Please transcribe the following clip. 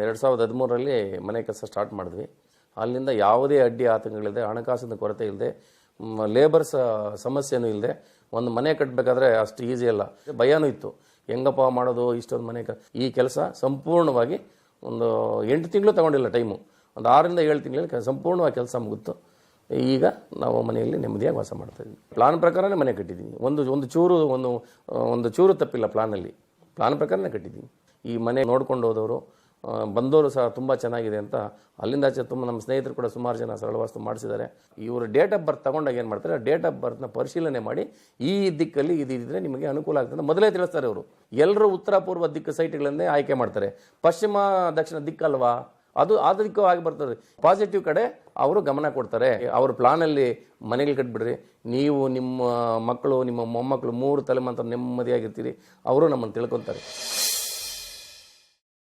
2013ರಲ್ಲಿ ಮನೆ ಕೆಲಸ ಸ್ಟಾರ್ಟ್ ಮಾಡಿದ್ವಿ. ಅಲ್ಲಿಂದ ಯಾವುದೇ ಅಡ್ಡಿ ಆತಂಕಗಳಿಲ್ಲದೆ, ಹಣಕಾಸಿನ ಕೊರತೆ ಇಲ್ಲದೆ, ಲೇಬರ್ಸ್ ಸಮಸ್ಯೆನೂ ಇಲ್ಲದೆ ಒಂದು ಮನೆ ಕಟ್ಟಬೇಕಾದ್ರೆ ಅಷ್ಟು ಈಸಿ ಅಲ್ಲ, ಭಯನೂ ಇತ್ತು. ಹೆಂಗಪ್ಪ ಮಾಡೋದು ಇಷ್ಟೊಂದು ಮನೆ ಈ ಕೆಲಸ ಸಂಪೂರ್ಣವಾಗಿ ಒಂದು 8 ತಿಂಗಳು ತಗೊಂಡಿಲ್ಲ ಟೈಮು, ಒಂದು 6ರಿಂದ 7 ತಿಂಗಳಲ್ಲಿ ಸಂಪೂರ್ಣವಾಗಿ ಕೆಲಸ ಮುಗಿತು. ಈಗ ನಾವು ಮನೆಯಲ್ಲಿ ನೆಮ್ಮದಿಯಾಗಿ ವಾಸ ಮಾಡ್ತಾ ಇದ್ದೀವಿ. ಪ್ಲಾನ್ ಪ್ರಕಾರನೇ ಮನೆ ಕಟ್ಟಿದ್ದೀವಿ. ಒಂದು ಚೂರು ತಪ್ಪಿಲ್ಲ. ಪ್ಲಾನ್ ಪ್ರಕಾರನೇ ಕಟ್ಟಿದ್ದೀವಿ. ಈ ಮನೆ ನೋಡ್ಕೊಂಡು ಹೋದವರು ಬಂದವರು ಸಹ ತುಂಬ ಚೆನ್ನಾಗಿದೆ ಅಂತ ಅಲ್ಲಿಂದ ಆಚೆ ತುಂಬ ನಮ್ಮ ಸ್ನೇಹಿತರು ಕೂಡ ಸುಮಾರು ಜನ ಸರಳವಾಸ್ತು ಮಾಡಿಸಿದ್ದಾರೆ. ಇವರು ಡೇಟ್ ಆಫ್ ಬರ್ತ್ ತಗೊಂಡಾಗ ಏನು ಮಾಡ್ತಾರೆ, ಡೇಟ್ ಆಫ್ ಬರ್ತ್ನ ಪರಿಶೀಲನೆ ಮಾಡಿ ಈ ದಿಕ್ಕಲ್ಲಿ ಇದಿದ್ರೆ ನಿಮಗೆ ಅನುಕೂಲ ಆಗ್ತದೆ ಮೊದಲೇ ತಿಳಿಸ್ತಾರೆ ಅವರು. ಎಲ್ಲರೂ ಉತ್ತರ ಪೂರ್ವ ದಿಕ್ಕು ಸೈಟ್ಗಳನ್ನೇ ಆಯ್ಕೆ ಮಾಡ್ತಾರೆ. ಪಶ್ಚಿಮ ದಕ್ಷಿಣ ದಿಕ್ಕಲ್ವಾ, ಅದು ದಿಕ್ಕು ಆಗಿ ಬರ್ತದೆ. ಪಾಸಿಟಿವ್ ಕಡೆ ಅವರು ಗಮನ ಕೊಡ್ತಾರೆ. ಅವ್ರ ಪ್ಲಾನಲ್ಲಿ ಮನೆಗಳು ಕಟ್ಬಿಡ್ರಿ, ನೀವು ನಿಮ್ಮ ಮಕ್ಕಳು ನಿಮ್ಮ ಮೊಮ್ಮಕ್ಕಳು 3 ತಲೆಮಾಂತರ ನೆಮ್ಮದಿಯಾಗಿರ್ತೀರಿ. ಅವರು ನಮ್ಮನ್ನು ತಿಳ್ಕೊತಾರೆ.